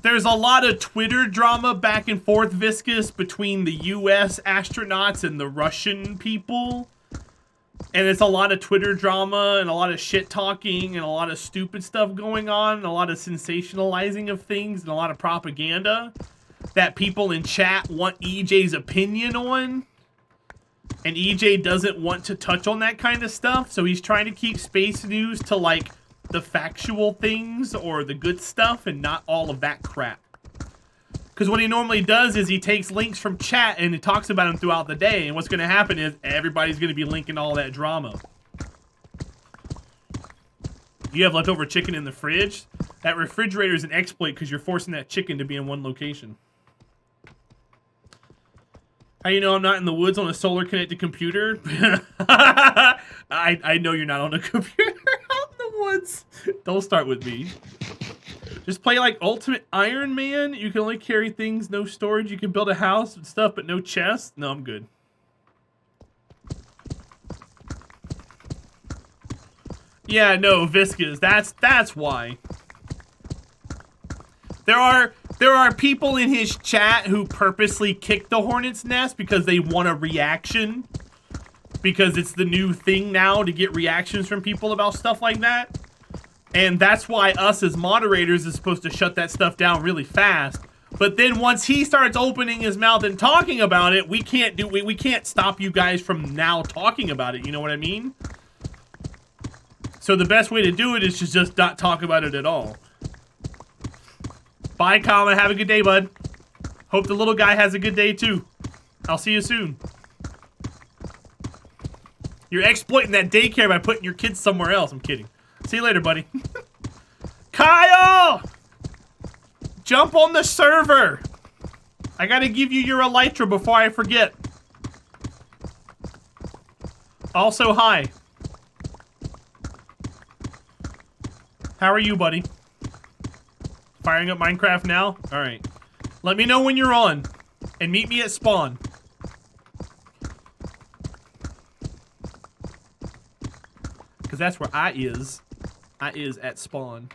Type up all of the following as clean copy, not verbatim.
There's a lot of Twitter drama back and forth, Viscous, between the US astronauts and the Russian people. And it's a lot of Twitter drama and a lot of shit talking and a lot of stupid stuff going on and a lot of sensationalizing of things and a lot of propaganda that people in chat want EJ's opinion on. And EJ doesn't want to touch on that kind of stuff, so he's trying to keep space news to, like, the factual things or the good stuff and not all of that crap. Because what he normally does is he takes links from chat and he talks about them throughout the day, and what's going to happen is everybody's going to be linking all that drama. You have leftover chicken in the fridge? That refrigerator is an exploit because you're forcing that chicken to be in one location. How you know I'm not in the woods on a solar connected computer? I know you're not on a computer out in the woods. Don't start with me. Just play like Ultimate Iron Man. You can only carry things, no storage. You can build a house and stuff, but no chest. No, I'm good. Yeah, no, Viscous. That's why. There are people in his chat who purposely kick the hornet's nest because they want a reaction. Because it's the new thing now to get reactions from people about stuff like that. And that's why us as moderators is supposed to shut that stuff down really fast. But then once he starts opening his mouth and talking about it, we can't stop you guys from now talking about it, you know what I mean? So the best way to do it is to just not talk about it at all. Bye, Colin. Have a good day, bud. Hope the little guy has a good day, too. I'll see you soon. You're exploiting that daycare by putting your kids somewhere else. I'm kidding. See you later, buddy. Kyle! Jump on the server. I gotta give you your elytra before I forget. Also, hi. How are you, buddy? Firing up Minecraft now? Alright. Let me know when you're on. And meet me at spawn. Because that's where I is. I is at spawn.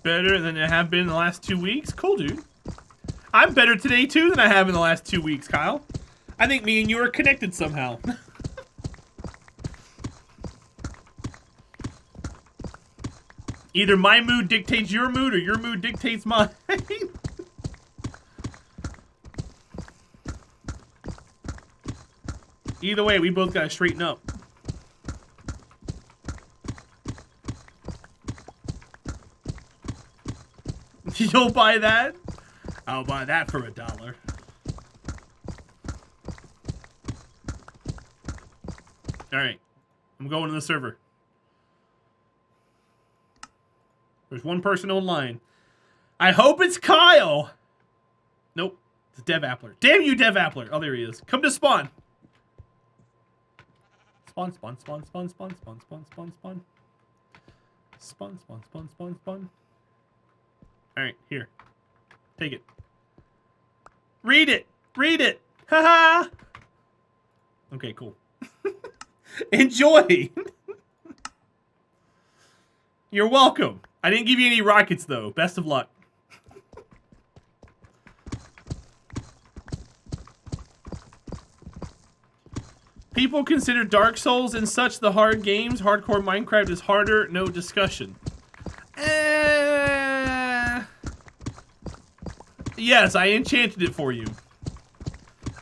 Better than I have been in the last 2 weeks? Cool, dude. I'm better today, too, than I have in the last 2 weeks, Kyle. I think me and you are connected somehow. Either my mood dictates your mood or your mood dictates mine. Either way, we both gotta straighten up. You'll buy that? I'll buy that for $1. Alright. I'm going to the server. There's one person online. I hope it's Kyle. Nope. It's Dev Appler. Damn you, Dev Appler. Oh, there he is. Come to spawn. Spawn, spawn, spawn, spawn, spawn, spawn, spawn, spawn, spawn. Spawn, spawn, spawn, spawn, spawn. Alright, here. Take it. Read it. Read it. Haha. Okay, cool. Enjoy. You're welcome. I didn't give you any rockets, though. Best of luck. People consider Dark Souls and such the hard games. Hardcore Minecraft is harder. No discussion. Yes, I enchanted it for you.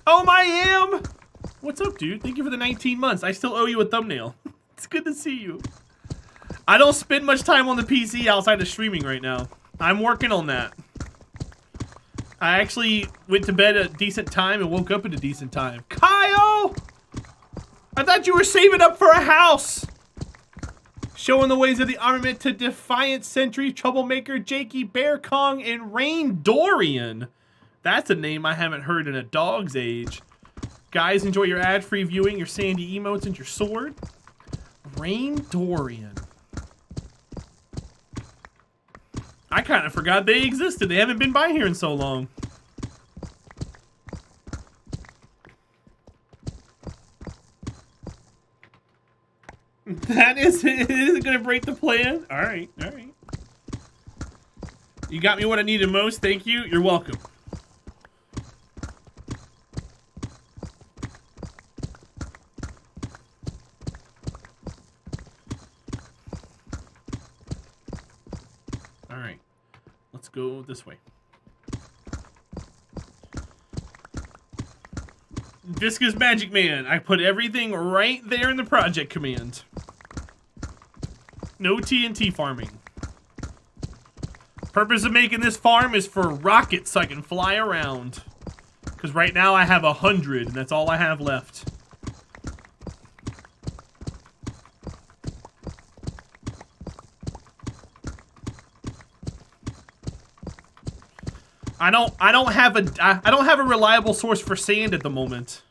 Oh, my am! What's up, dude? Thank you for the 19 months. I still owe you a thumbnail. It's good to see you. I don't spend much time on the PC outside of streaming right now. I'm working on that. I actually went to bed at a decent time and woke up at a decent time. Kyle! I thought you were saving up for a house! Showing the ways of the armament to Defiant Sentry, Troublemaker, Jakey, Bear Kong, and Rain Dorian. That's a name I haven't heard in a dog's age. Guys, enjoy your ad-free viewing, your sandy emotes, and your sword. Rain Dorian. I kind of forgot they existed. They haven't been by here in so long. That is, it isn't gonna break the plan. All right, all right. You got me what I needed most. Thank you. You're welcome. All right, let's go this way. Viscous Magic Man. I put everything right there in the project command. No TNT farming. Purpose of making this farm is for rockets so I can fly around. Because right now I have 100 and that's all I have left. I don't have a reliable source for sand at the moment.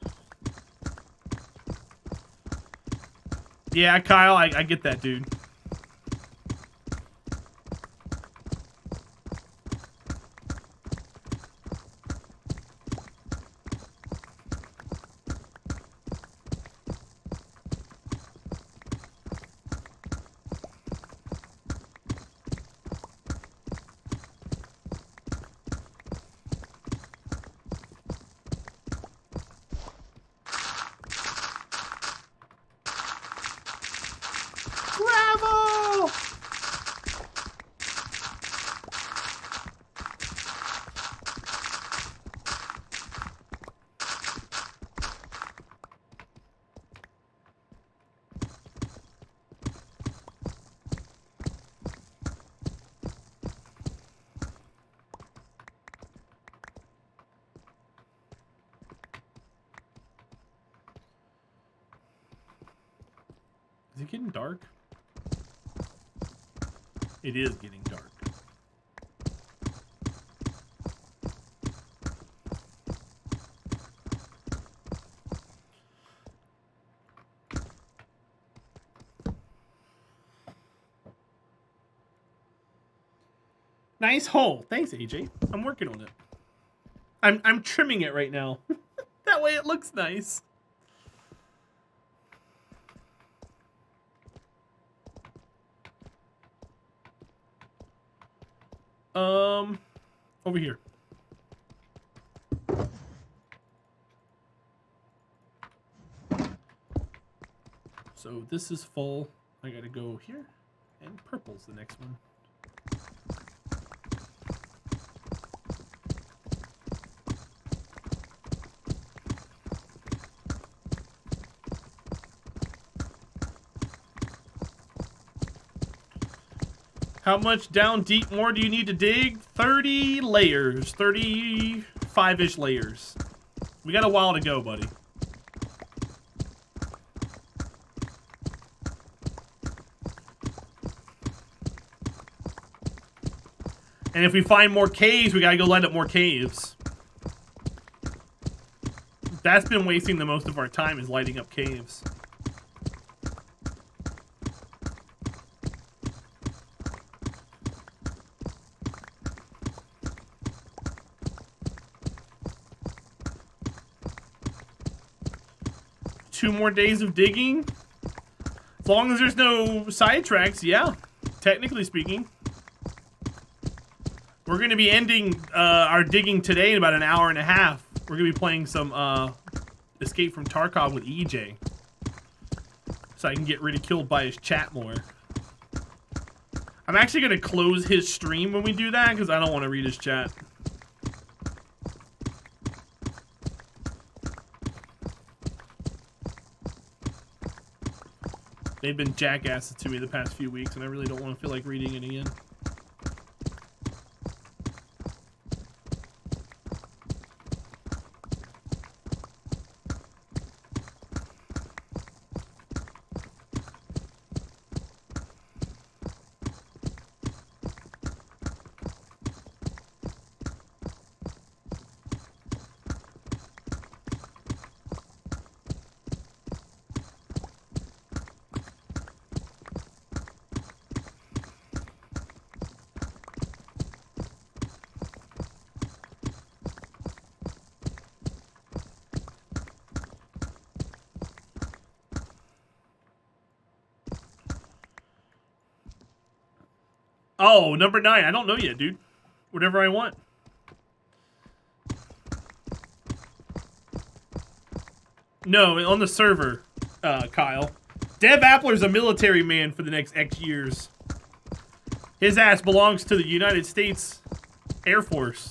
Yeah, Kyle, I get that, dude. Is it getting dark? It is getting dark. Nice hole. Thanks, AJ. I'm working on it. I'm trimming it right now. That way it looks nice. Over here. So this is full. I gotta go here. And purple's the next one. How much down deep more do you need to dig? 30 layers. 35-ish layers. We got a while to go, buddy. And if we find more caves, we gotta go light up more caves. That's been wasting the most of our time, is lighting up caves. Two more days of digging? As long as there's no sidetracks, yeah. Technically speaking. We're going to be ending our digging today in about an hour and a half. We're going to be playing some Escape from Tarkov with EJ. So I can get ridiculed by his chat more. I'm actually going to close his stream when we do that because I don't want to read his chat. They've been jackasses to me the past few weeks, and I really don't want to feel like reading it again. Oh, number 9. I don't know yet, dude. Whatever I want. No, on the server, Kyle. Dev Appler's a military man for the next X years. His ass belongs to the United States Air Force.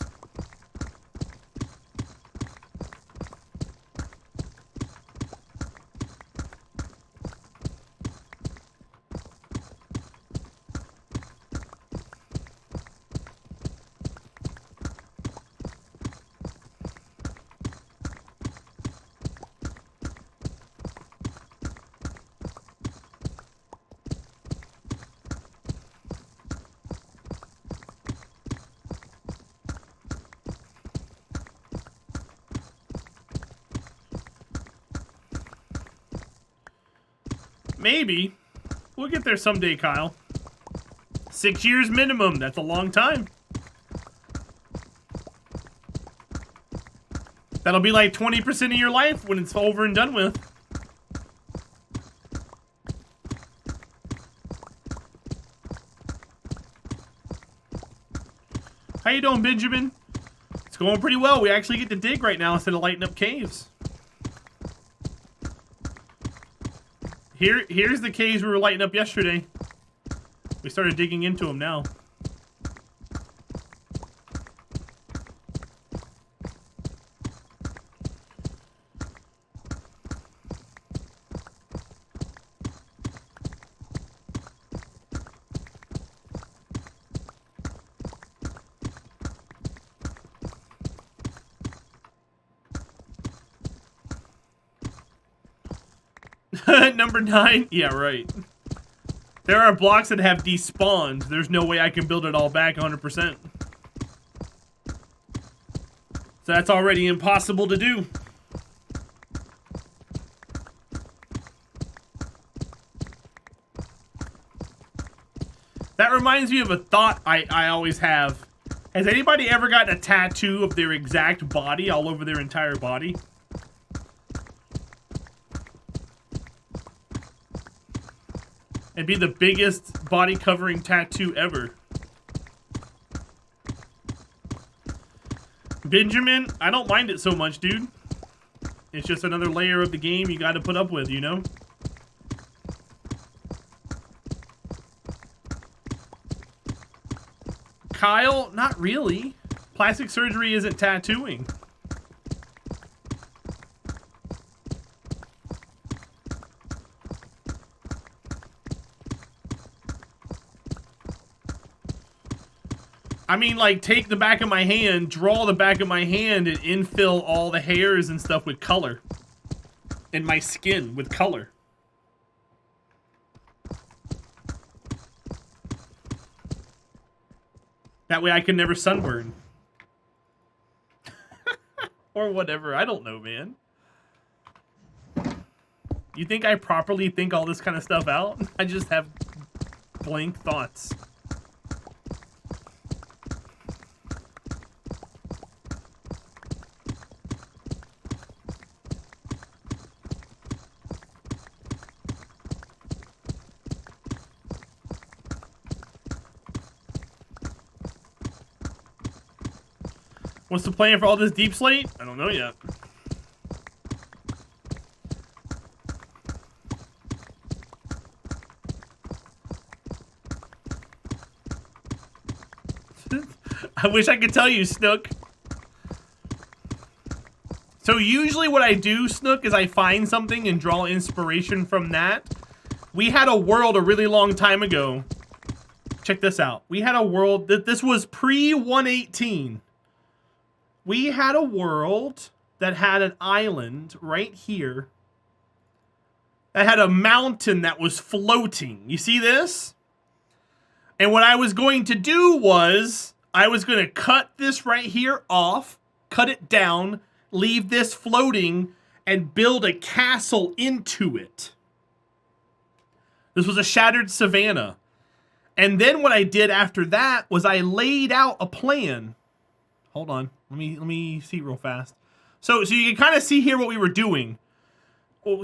Maybe. We'll get there someday, Kyle. 6 years minimum. That's a long time. That'll be like 20% of your life when it's over and done with. How you doing, Benjamin? It's going pretty well. We actually get to dig right now instead of lighting up caves. Here's the caves we were lighting up yesterday. We started digging into them now. Number 9? Yeah, right. There are blocks that have despawned. There's no way I can build it all back 100%. So that's already impossible to do. That reminds me of a thought I always have. Has anybody ever gotten a tattoo of their exact body all over their entire body? It'd be the biggest body covering tattoo ever. Benjamin, I don't mind it so much, dude. It's just another layer of the game you gotta put up with, you know? Kyle, not really. Plastic surgery isn't tattooing. I mean, like, take the back of my hand, draw the back of my hand, and infill all the hairs and stuff with color. And my skin with color. That way I can never sunburn. Or whatever, I don't know, man. You think I properly think all this kind of stuff out? I just have blank thoughts. What's the plan for all this deep slate? I don't know yet. I wish I could tell you, Snook. So usually what I do, Snook, is I find something and draw inspiration from that. We had a world a really long time ago. Check this out. We had a world that this was pre-118. We had a world that had an island right here that had a mountain that was floating. You see this? And what I was going to do was I was going to cut this right here off, cut it down, leave this floating, and build a castle into it. This was a shattered savanna. And then what I did after that was I laid out a plan. Hold on. Let me see real fast. So you can kind of see here what we were doing.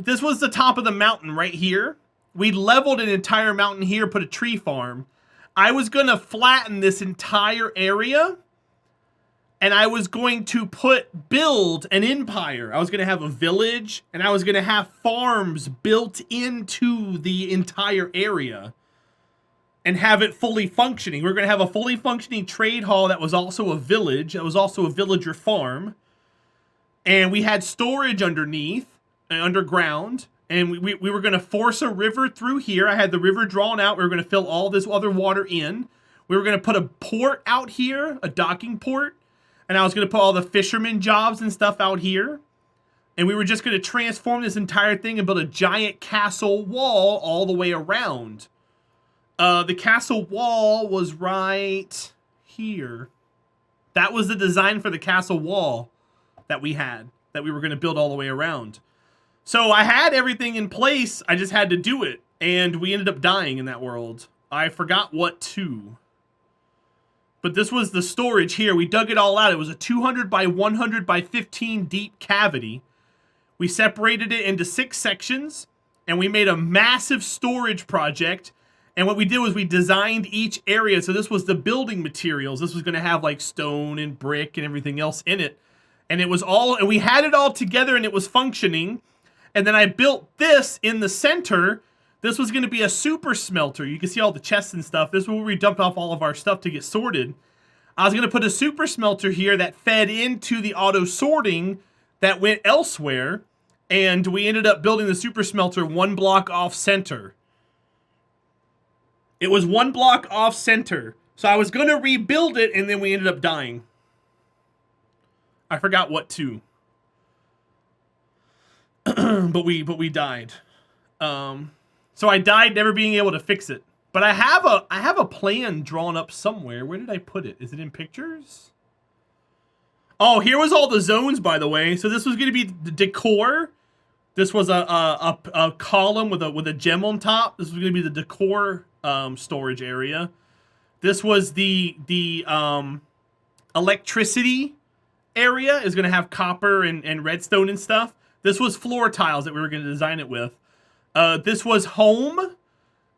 This was the top of the mountain right here. We leveled an entire mountain here, put a tree farm. I was going to flatten this entire area, and I was going to build an empire. I was going to have a village, and I was going to have farms built into the entire area and have it fully functioning. We were going to have a fully functioning trade hall that was also a village. That was also a villager farm. And we had storage underneath, underground. And we were going to force a river through here. I had the river drawn out. We were going to fill all this other water in. We were going to put a port out here, a docking port. And I was going to put all the fisherman jobs and stuff out here. And we were just going to transform this entire thing and build a giant castle wall all the way around. The castle wall was right here. That was the design for the castle wall that we had, that we were going to build all the way around. So I had everything in place. I just had to do it. And we ended up dying in that world. I forgot what to. But this was the storage here. We dug it all out. It was a 200 by 100 by 15 deep cavity. We separated it into 6 sections. And we made a massive storage project. And what we did was we designed each area. So this was the building materials. This was going to have like stone and brick and everything else in it. And it was all, and we had it all together and it was functioning. And then I built this in the center. This was going to be a super smelter. You can see all the chests and stuff. This is where we dumped off all of our stuff to get sorted. I was going to put a super smelter here that fed into the auto sorting that went elsewhere. And we ended up building the super smelter 1 block off center. It was 1 block off center. So I was going to rebuild it, and then we ended up dying. I forgot what to. but we died. So I died never being able to fix it. But I have a plan drawn up somewhere. Where did I put it? Is it in pictures? Oh, here was all the zones, by the way. So this was going to be the decor. This was a column with a gem on top. This was going to be the decor storage area. This was the electricity area. Is going to have copper and redstone and stuff. This was floor tiles that we were going to design it with. This was home.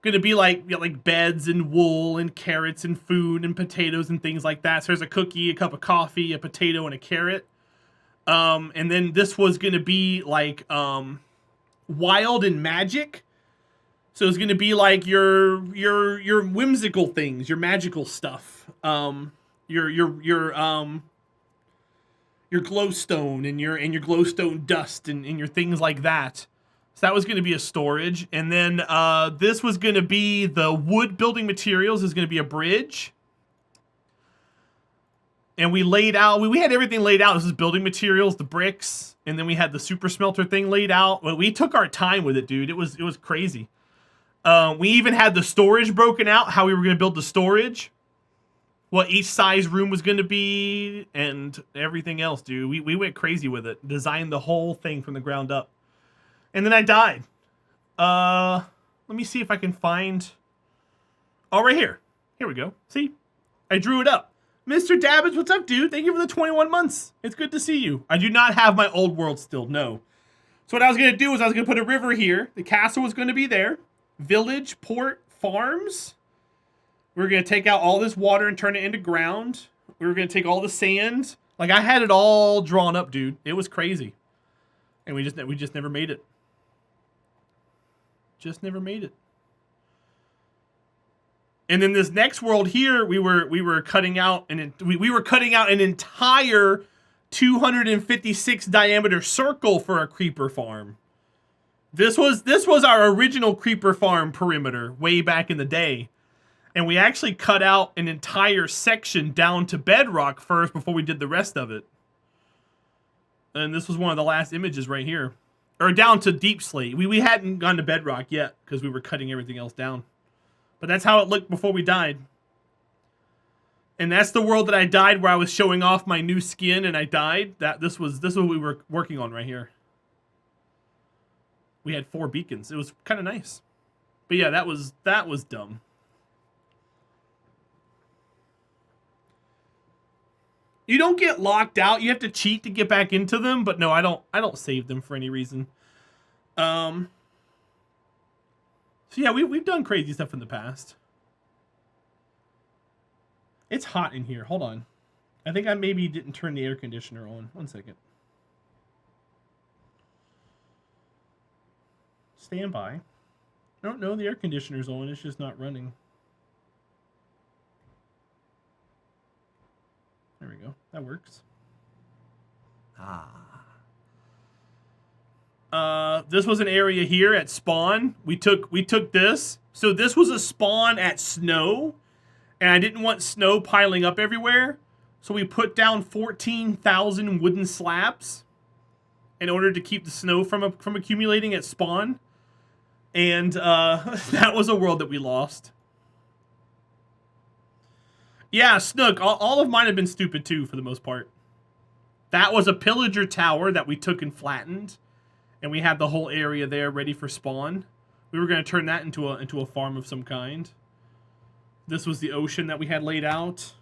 Going to be like beds and wool and carrots and food and potatoes and things like that. So there's a cookie, a cup of coffee, a potato, and a carrot. And then this was going to be like wild and magic. So it's going to be like your whimsical things, your magical stuff. Your glowstone and your glowstone dust and your things like that. So that was going to be a storage. And then this was going to be the wood building materials. Is going to be a bridge. And we laid out, we had everything laid out. This is building materials, the bricks. And then we had the super smelter thing laid out. Well, we took our time with it, dude. It was crazy. We even had the storage broken out, how we were going to build the storage. What each size room was going to be and everything else, dude. We went crazy with it. Designed the whole thing from the ground up. And then I died. Let me see if I can find... Oh, right here. Here we go. See? I drew it up. Mr. Dabbins, what's up, dude? Thank you for the 21 months. It's good to see you. I do not have my old world still, no. So what I was going to do is I was going to put a river here. The castle was going to be there. Village, port, farms. We were going to take out all this water and turn it into ground. We were going to take all the sand. Like, I had it all drawn up, dude. It was crazy. And we just never made it. Just never made it. And then this next world here, we were cutting out we were cutting out an entire 256 diameter circle for a creeper farm. This was our original creeper farm perimeter way back in the day. And we actually cut out an entire section down to bedrock first before we did the rest of it. And this was one of the last images right here. Or down to deep slate. We hadn't gone to bedrock yet because we were cutting everything else down. But that's how it looked before we died. And that's the world that I died where I was showing off my new skin and I died. This was what we were working on right here. We had 4 beacons. It was kind of nice. But yeah, that was dumb. You don't get locked out. You have to cheat to get back into them, but no, I don't save them for any reason. So yeah, we've done crazy stuff in the past. It's hot in here. Hold on. I think I maybe didn't turn the air conditioner on. 1 second. Stand by. No, the air conditioner's on. It's just not running. There we go. That works. This was an area here at spawn. We took this. So this was a spawn at snow, and I didn't want snow piling up everywhere. So we put down 14,000 wooden slabs in order to keep the snow from accumulating at spawn. And that was a world that we lost. Yeah, Snook, all of mine have been stupid too, for the most part. That was a pillager tower that we took and flattened. And we had the whole area there ready for spawn. We were going to turn that into a farm of some kind. This was the ocean that we had laid out.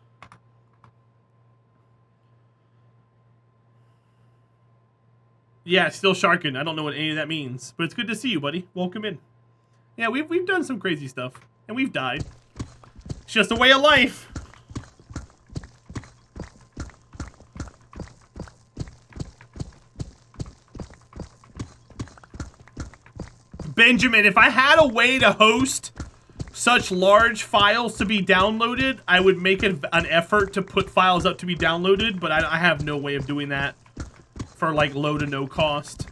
Yeah, still sharking. I don't know what any of that means. But it's good to see you, buddy. Welcome in. Yeah, we've done some crazy stuff. And we've died. It's just a way of life. Benjamin, if I had a way to host such large files to be downloaded, I would make an effort to put files up to be downloaded, but I have no way of doing that for like low to no cost.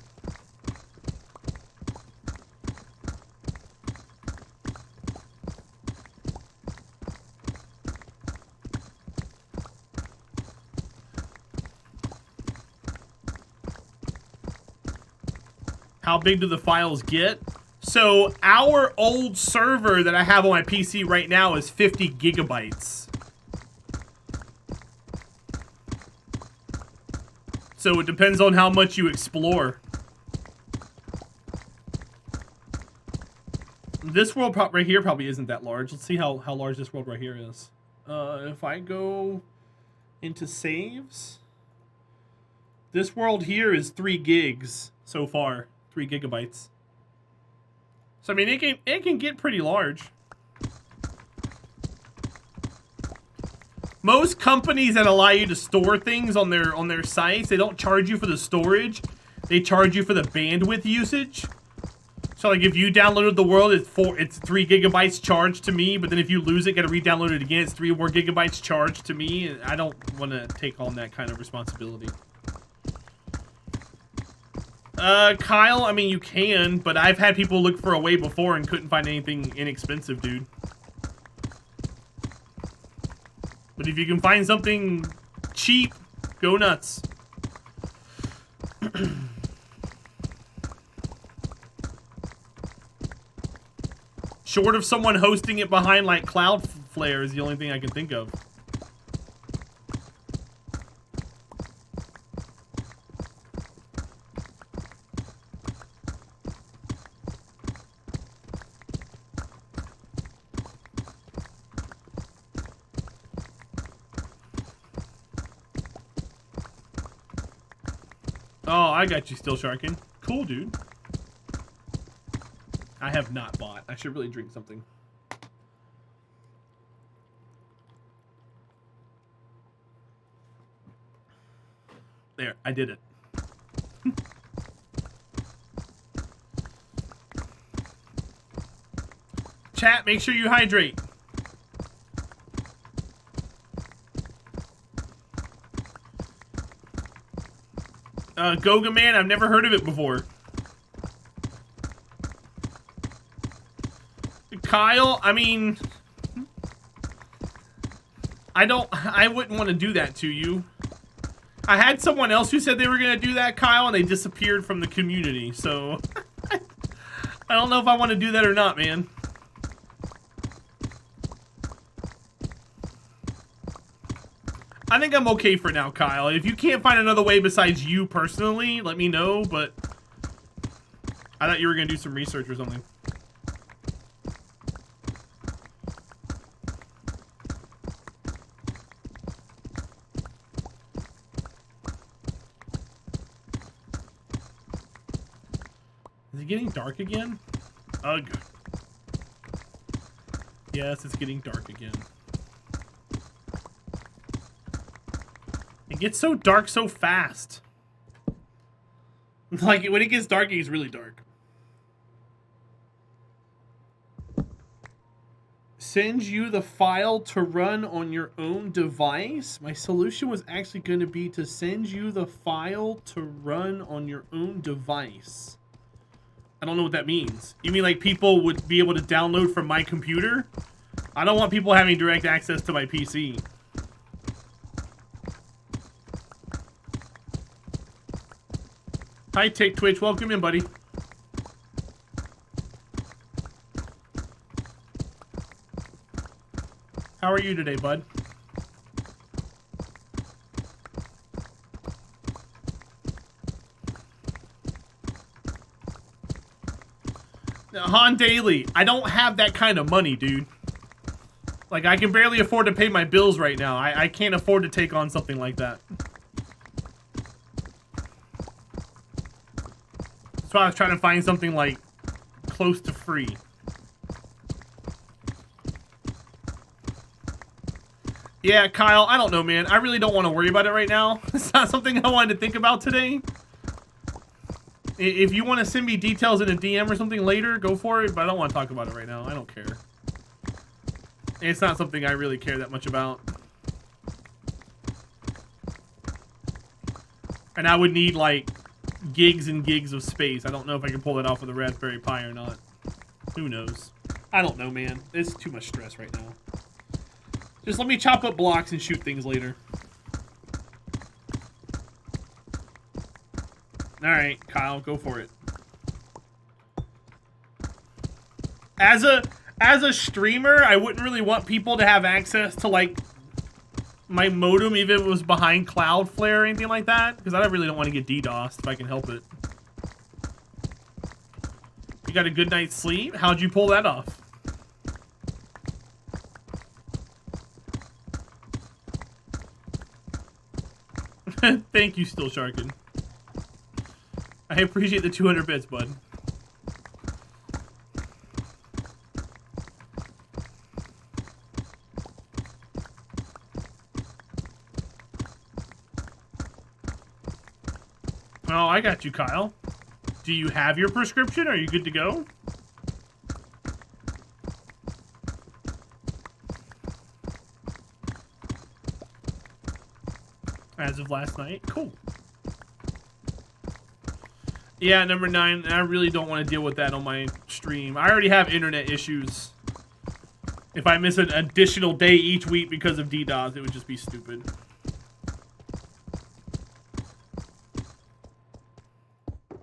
How big do the files get? So our old server that I have on my PC right now is 50 gigabytes. So it depends on how much you explore. This world right here probably isn't that large. Let's see how large this world right here is. If I go into saves, this world here is 3 gigs so far. 3 gigabytes. So I mean, it can get pretty large. Most companies that allow you to store things on their sites, they don't charge you for the storage. They charge you for the bandwidth usage. So like if you downloaded the world, it's 3 gigabytes charged to me, but then if you lose it, gotta re-download it again, it's 3 more gigabytes charged to me. And I don't want to take on that kind of responsibility. Kyle, I mean, you can, but I've had people look for a way before and couldn't find anything inexpensive, dude. But if you can find something cheap, go nuts. Short of someone hosting it behind, like, Cloudflare is the only thing I can think of. Oh, I got you still sharking. Cool, dude. I have not bought. I should really drink something. There, I did it. Chat, make sure you hydrate. Goga Man, I've never heard of it before. Kyle, I mean, I wouldn't want to do that to you. I had someone else who said they were going to do that, Kyle, and they disappeared from the community, so I don't know if I want to do that or not, man. I think I'm okay for now, Kyle. If you can't find another way besides you personally, let me know, but I thought you were going to do some research or something. Is it getting dark again? Ugh. Yes, it's getting dark again. gets so dark so fast. Like, when it gets dark, it gets really dark. Sends you the file to run on your own device. My solution was actually going to be to send you the file to run on your own device. I don't know what that means. You mean like people would be able to download from my computer? I don't want people having direct access to my PC. Hi, Tick Twitch. Welcome in, buddy. How are you today, bud? Han Daily, I don't have that kind of money, dude. Like, I can barely afford to pay my bills right now. I can't afford to take on something like that. That's why I was trying to find something, like, close to free. Yeah, Kyle, I don't know, man. I really don't want to worry about it right now. It's not something I wanted to think about today. If you want to send me details in a DM or something later, go for it. But I don't want to talk about it right now. I don't care. It's not something I really care that much about. And I would need, like, gigs and gigs of space. I don't know if I can pull that off with a Raspberry Pi or not. Who knows? I don't know, man. It's too much stress right now. Just let me chop up blocks and shoot things later. Alright, Kyle, go for it. As a streamer, I wouldn't really want people to have access to, like, my modem, even if it was behind Cloudflare or anything like that, because I really don't want to get DDoSed if I can help it. You got a good night's sleep? How'd you pull that off? Thank you, Still Sharkin. I appreciate the 200 bits, bud. Oh, I got you, Kyle. Do you have your prescription? Are you good to go? As of last night. Cool. Yeah, number 9. I really don't want to deal with that on my stream. I already have internet issues. If I miss an additional day each week because of DDoS, it would just be stupid.